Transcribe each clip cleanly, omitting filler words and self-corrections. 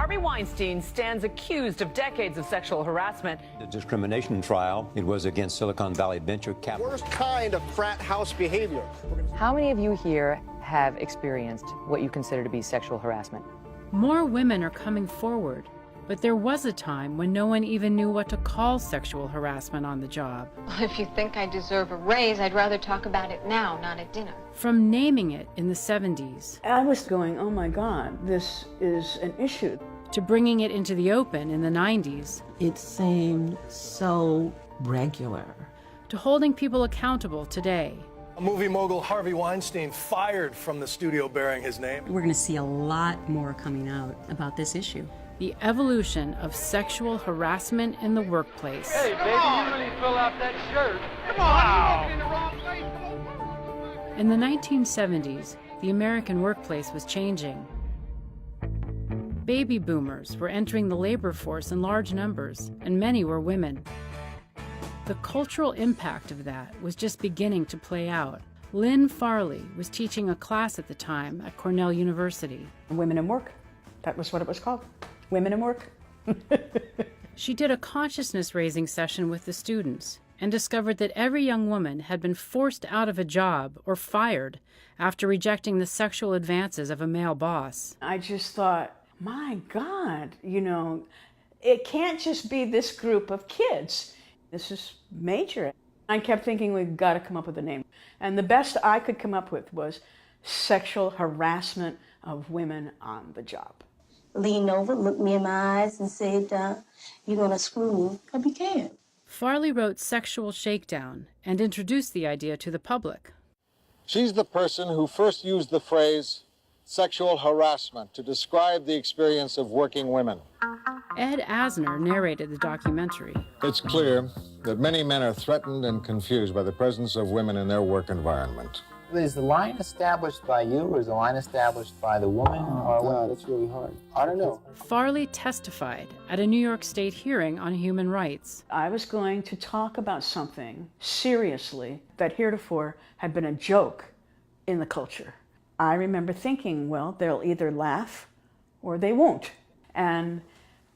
Harvey Weinstein stands accused of decades of sexual harassment. The discrimination trial, it was against Silicon Valley venture capital. Worst kind of frat house behavior. How many of you here have experienced what you consider to be sexual harassment? More women are coming forward, but there was a time when no one even knew what to call sexual harassment on the job. If you think I deserve a raise, I'd rather talk about it now, not at dinner. From naming it in the 70s. I was going, oh my God, this is an issue. To bringing it into the open in the 90s. It seemed so regular. To holding people accountable today. Movie mogul Harvey Weinstein fired from the studio bearing his name. We're going to see a lot more coming out about this issue. The evolution of sexual harassment in the workplace. Hey, baby, you really fill out that shirt. Come on, you walked in the wrong place. Come on. In the 1970s, the American workplace was changing. Baby boomers were entering the labor force in large numbers, and many were women. The cultural impact of that was just beginning to play out. Lynn Farley was teaching a class at the time at Cornell University. Women in Work. That was what it was called. Women in Work. She did a consciousness-raising session with the students and discovered that every young woman had been forced out of a job or fired after rejecting the sexual advances of a male boss. I just thought, my God, you know, it can't just be this group of kids. This is major. I kept thinking we've got to come up with a name. And the best I could come up with was sexual harassment of women on the job. Leaned over, looked me in my eyes and said, you're going to screw me, because we can't. Farley wrote Sexual Shakedown and introduced the idea to the public. She's the person who first used the phrase sexual harassment to describe the experience of working women. Ed Asner narrated the documentary. It's clear that many men are threatened and confused by the presence of women in their work environment. Is the line established by you, or is the line established by the woman? Oh, God, that's really hard. I don't know. Farley testified at a New York State hearing on human rights. I was going to talk about something seriously that heretofore had been a joke in the culture. I remember thinking, well, they'll either laugh or they won't. And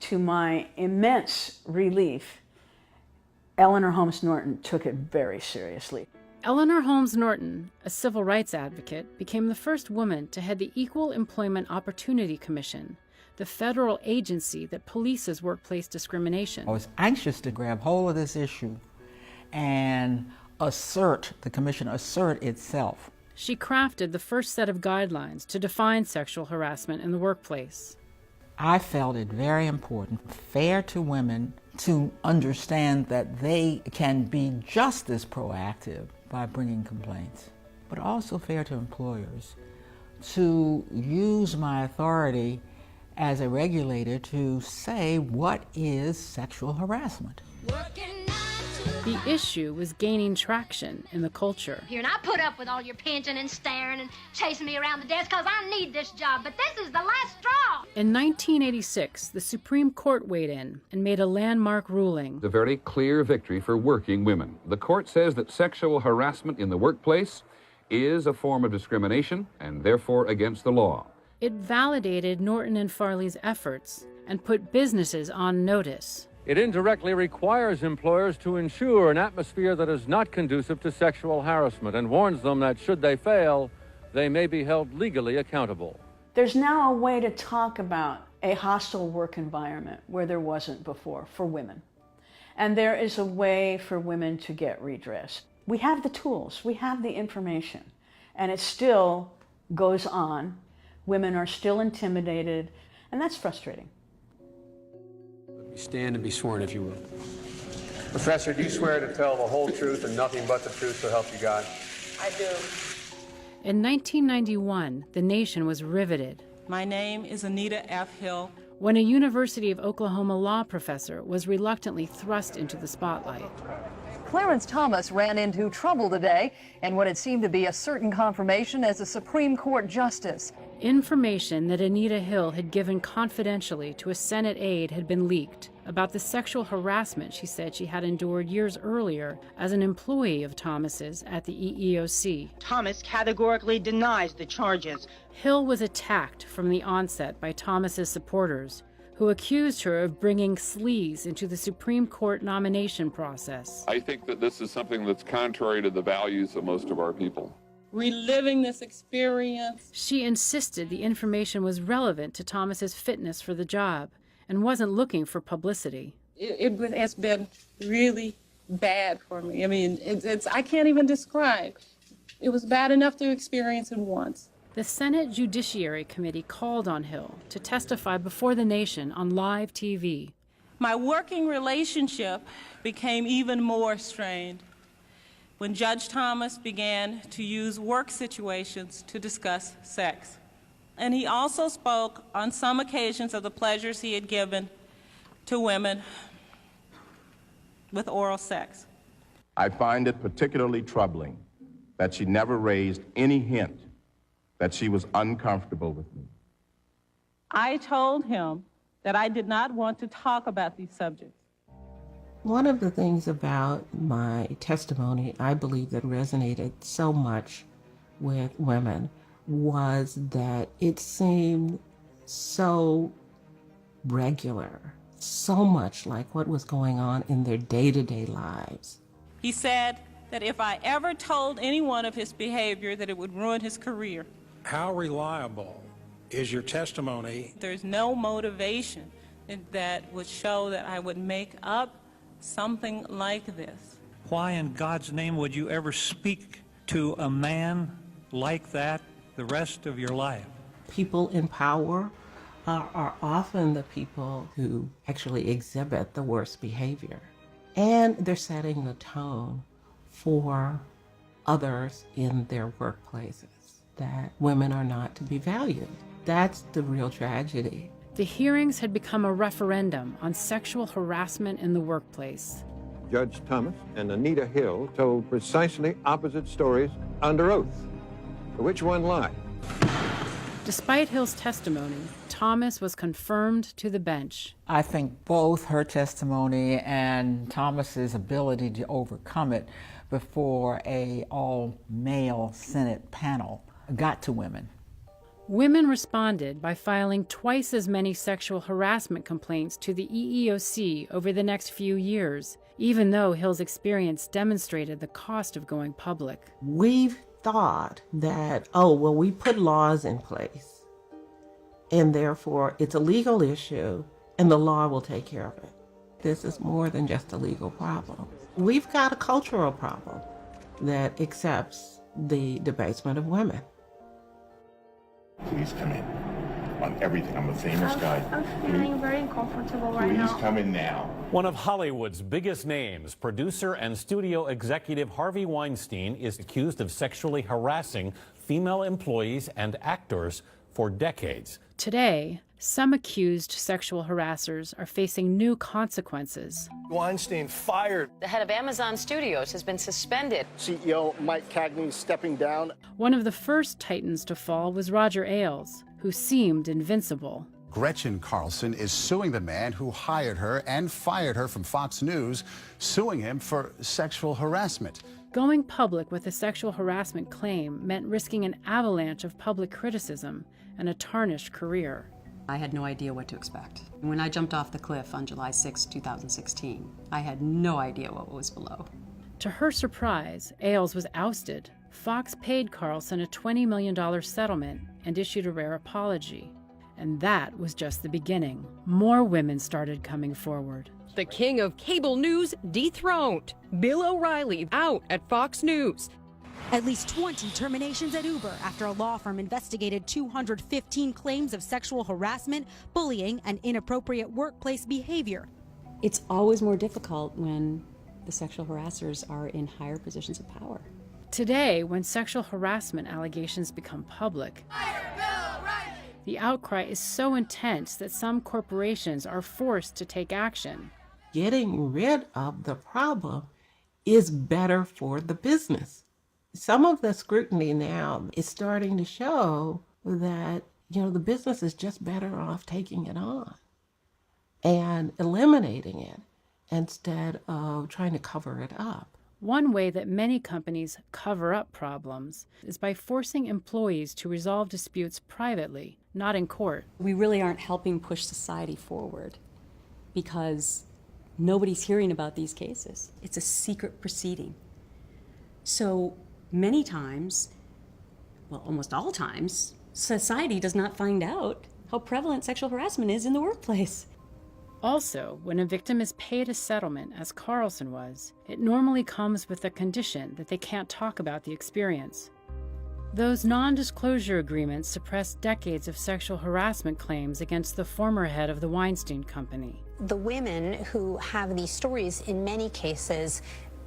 to my immense relief, Eleanor Holmes Norton took it very seriously. Eleanor Holmes Norton, a civil rights advocate, became the first woman to head the Equal Employment Opportunity Commission, the federal agency that polices workplace discrimination. I was anxious to grab hold of this issue and the commission assert itself. She crafted the first set of guidelines to define sexual harassment in the workplace. I felt it very important, fair to women, to understand that they can be just as proactive by bringing complaints, but also fair to employers to use my authority as a regulator to say what is sexual harassment. The issue was gaining traction in the culture. Here, and I put up with all your pinching and staring and chasing me around the desk because I need this job, but this is the last straw. In 1986, the Supreme Court weighed in and made a landmark ruling. A very clear victory for working women. The court says that sexual harassment in the workplace is a form of discrimination and therefore against the law. It validated Norton and Farley's efforts and put businesses on notice. It indirectly requires employers to ensure an atmosphere that is not conducive to sexual harassment and warns them that should they fail, they may be held legally accountable. There's now a way to talk about a hostile work environment where there wasn't before for women. And there is a way for women to get redress. We have the tools, we have the information, and it still goes on. Women are still intimidated, and that's frustrating. Stand and be sworn, if you will. Professor, do you swear to tell the whole truth and nothing but the truth, so help you God? I do. In 1991, the nation was riveted. My name is Anita F. Hill. When a University of Oklahoma law professor was reluctantly thrust into the spotlight. Clarence Thomas ran into trouble today and what had seemed to be a certain confirmation as a Supreme Court justice. Information that Anita Hill had given confidentially to a Senate aide had been leaked about the sexual harassment she said she had endured years earlier as an employee of Thomas's at the EEOC. Thomas categorically denies the charges. Hill was attacked from the onset by Thomas's supporters, who accused her of bringing sleaze into the Supreme Court nomination process. I think that this is something that's contrary to the values of most of our people. Reliving this experience. She insisted the information was relevant to Thomas's fitness for the job and wasn't looking for publicity. It has been really bad for me. I mean, I can't even describe. It was bad enough to experience it once. The Senate Judiciary Committee called on Hill to testify before the nation on live TV. My working relationship became even more strained when Judge Thomas began to use work situations to discuss sex. And he also spoke on some occasions of the pleasures he had given to women with oral sex. I find it particularly troubling that she never raised any hint that she was uncomfortable with me. I told him that I did not want to talk about these subjects. One of the things about my testimony, I believe, that resonated so much with women was that it seemed so regular, so much like what was going on in their day-to-day lives. He said that if I ever told anyone of his behavior, that it would ruin his career. How reliable is your testimony? There's no motivation that would show that I would make up something like this. Why in God's name would you ever speak to a man like that the rest of your life? People in power are often the people who actually exhibit the worst behavior. And they're setting the tone for others in their workplaces, that women are not to be valued. That's the real tragedy. The hearings had become a referendum on sexual harassment in the workplace. Judge Thomas and Anita Hill told precisely opposite stories under oath. Which one lied? Despite Hill's testimony, Thomas was confirmed to the bench. I think both her testimony and Thomas's ability to overcome it before an all-male Senate panel got to women. Women responded by filing twice as many sexual harassment complaints to the EEOC over the next few years, even though Hill's experience demonstrated the cost of going public. We've thought that, oh, well, we put laws in place, and therefore it's a legal issue, and the law will take care of it. This is more than just a legal problem. We've got a cultural problem that accepts the debasement of women. Please come in on everything. I'm a famous guy. I'm feeling very uncomfortable right now. Please come in now. One of Hollywood's biggest names, producer and studio executive Harvey Weinstein, is accused of sexually harassing female employees and actors for decades. Today, some accused sexual harassers are facing new consequences. Weinstein fired. The head of Amazon Studios has been suspended. CEO Mike Cagney stepping down. One of the first titans to fall was Roger Ailes, who seemed invincible. Gretchen Carlson is suing the man who hired her and fired her from Fox News, suing him for sexual harassment. Going public with a sexual harassment claim meant risking an avalanche of public criticism and a tarnished career. I had no idea what to expect. When I jumped off the cliff on July 6, 2016, I had no idea what was below. To her surprise, Ailes was ousted. Fox paid Carlson a $20 million settlement and issued a rare apology. And that was just the beginning. More women started coming forward. The king of cable news dethroned. Bill O'Reilly out at Fox News. At least 20 terminations at Uber after a law firm investigated 215 claims of sexual harassment, bullying, and inappropriate workplace behavior. It's always more difficult when the sexual harassers are in higher positions of power. Today, when sexual harassment allegations become public, the outcry is so intense that some corporations are forced to take action. Getting rid of the problem is better for the business. Some of the scrutiny now is starting to show that, the business is just better off taking it on and eliminating it instead of trying to cover it up. One way that many companies cover up problems is by forcing employees to resolve disputes privately, not in court. We really aren't helping push society forward because nobody's hearing about these cases. It's a secret proceeding. So many times, well, almost all times, society does not find out how prevalent sexual harassment is in the workplace. Also, when a victim is paid a settlement, as Carlson was, it normally comes with the condition that they can't talk about the experience. Those non-disclosure agreements suppressed decades of sexual harassment claims against the former head of the Weinstein Company. The women who have these stories, in many cases,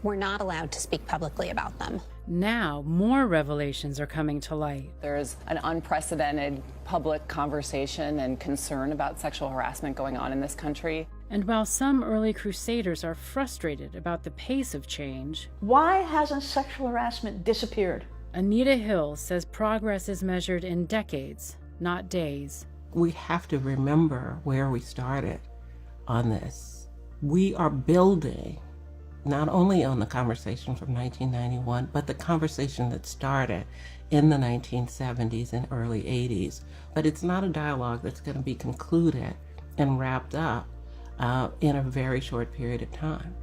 were not allowed to speak publicly about them. Now, more revelations are coming to light. There's an unprecedented public conversation and concern about sexual harassment going on in this country. And while some early crusaders are frustrated about the pace of change, why hasn't sexual harassment disappeared? Anita Hill says progress is measured in decades, not days. We have to remember where we started on this. We are building not only on the conversation from 1991, but the conversation that started in the 1970s and early 80s. But it's not a dialogue that's going to be concluded and wrapped up in a very short period of time.